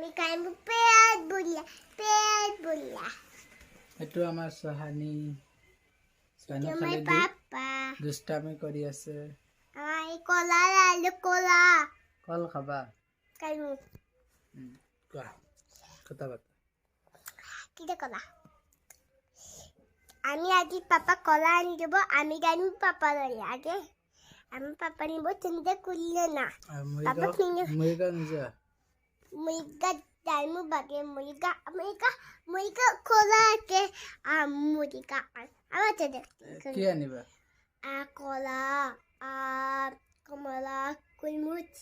আমি খাইব পেট বুলিয়া এইটো আমাৰ চহানি চহানি আমাৰ খালি পাপা দুষ্টামি কৰি আছে আমাৰ কলা লাইলো কলা কল খাবা খাইব কোৱা কথা পাতা কিটা কলা আমি আজি পাপা কলা আনি দেব আমি গাইব পাপা লড়ি আগে আমি পাপা নিব চিন্তা করলে না পাপা কিনে মুইগা নিজা মুইগা দাইমু বাগে মুইগা কলা কে মুইগা আমার তো দেখতে কি আনিবা কলা কমলা কুলমুচ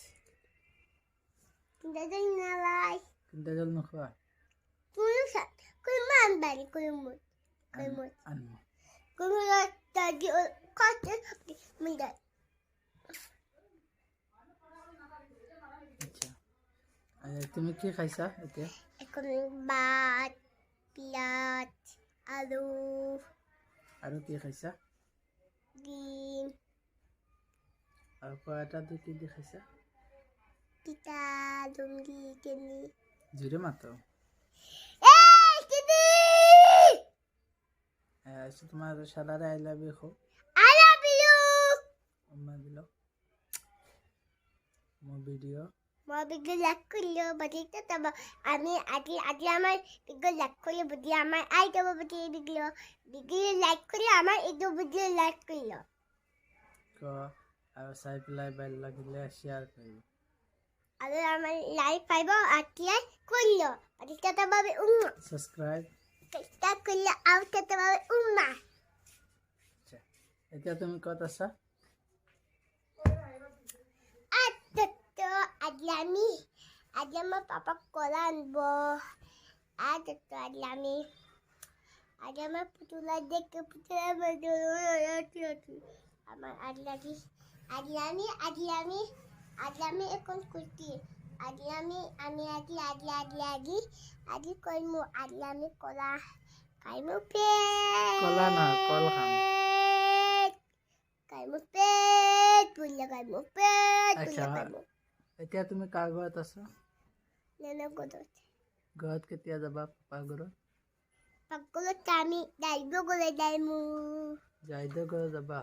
কিন্তু নালাই কিন্তু জল নোখোৱা কুলমান বাড়ি কুলমুচ আনো কুলমুচ দাদি কত মুইগা আচ্ছা তুমি কি খাইছা এতিয়া এখন ভাত পিঁয়াজ আলু আৰু কি খাইছা ডিম আৰু পৰাটা কি দি খাইছা পিঠা লুঙ্গি কেনি জোৰে মাতো কেনি তোমাৰ চালাৰে I love you I love you মই দিলো মোৰ ভিডিঅ' মই বিগল লাগ করলো বাড়িতে তবে আমি আজি আমার বিগল লাগ করলো বুদ্ধি আমার আই দেবো বুদ্ধি বিগল লাইক করে আমার একটু বুদ্ধি লাইক করলো আৰু চাই পেলাই ভাল লাগিলে শ্বেয়াৰ কৰিম আৰ আমাৰ লাইক পাইব আটিয়াই কৰলো বাড়িতে তবে ছাবস্ক্ৰাইব চেষ্টা করলে আউট তবে এতিয়া তুমি ক'ত আছা আজি আমার পাপা কলা আনবো আজি আমার পুতুলা দেখে আমার আমি এখন কুর্তি আজি কইমু আমি কলা খাইমু কলা না কল খাম খাইমু পেট বুলিয়া খাইমু পেট আচ্ছা এতিয়া তুমি কাৰ ঘৰত আছা নেনে গদত ঘৰত কেতিয়া যাবা পাপাৰ ঘৰত পাকলত আমি দাইব গলে দাইমু জাইদেউ ঘৰত যাবা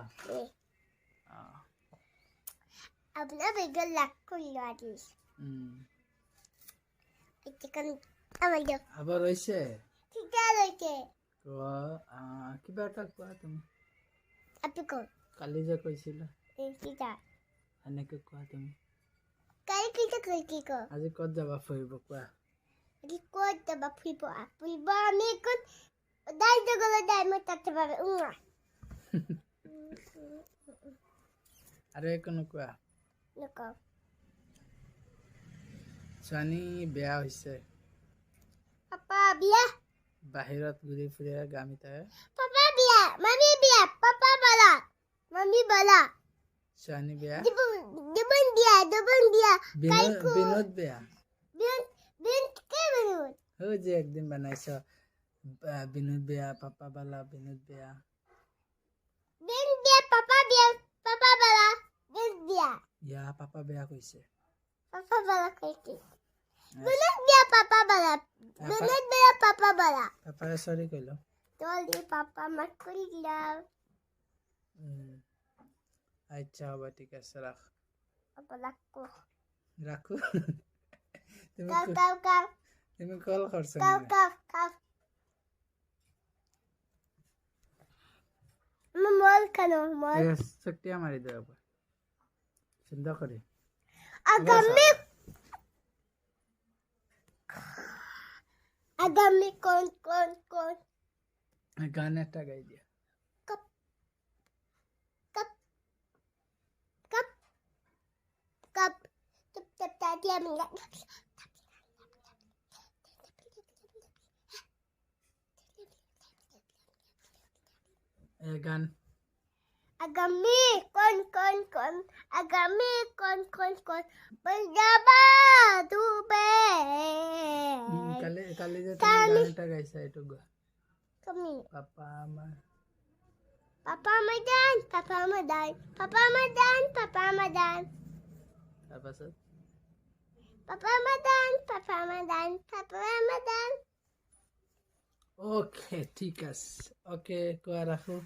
আপনাৰ বেগল লাগ কৰলো আজি এখন আমাৰ আবাৰ হৈছে ঠিক আছে কিবা এটা কোৱা তুমি আপনি কোন কালি যে কৈছিলা কিটা এনেকে কোৱা তুমি কালি কিটা কি কো আজি ক'ত যাবা ফুৰিব কোৱা আজি ক'ত যাবা ফুৰিব আমি এখন দাইব গলে দাইমু তাতে পাবে আৰু একো নোকোৱা নকো ছোৱালী বেয়া হৈছে পাপা বিয়া বাহিৰত ঘূৰি ফুৰে গামিতাই পাপা বিয়া মামি বিয়া পাপা বলা মামি বলা ছোৱালী বেয়া দুবন বিয়া বিনোদ বেয়া বিনোদ কে বিনোদ ও যে একদিন বনাইছ বিনোদ বেয়া পাপা বালা বিনোদ বেয়া পাপা বলা বিনোদ বিয়া ইয়া পাপা বেয়া কৈছে পাপা বলা কইছে বিনোদ বিয়া পাপা বলা বিনোদ বিয়া পাপা বলা পাপাৰে সৰি কইলো তোলি পাপা মাক কৰি দিলা আচ্ছা হ'ব ঠিক আছে ৰাখ পাপা লাকো ৰাখো কাও তুমি কল কৰছ কাও মল কানো মল শক্তিয়া মাৰি দে চিন্তা কৰি আগামী কোন গান এটা গাই দিয়া cup tap tadi আমি গান agami kon agami kon penjaba tube কালি যে তুমি গান এটা গাইছা এইটো গা kami পাপা আমাৰ papa madan তাৰপাছত papa madan papa madan Ramadan. Happy Ramadan. Okay ঠিক আছে অ'কে কোৱা ৰাখোঁ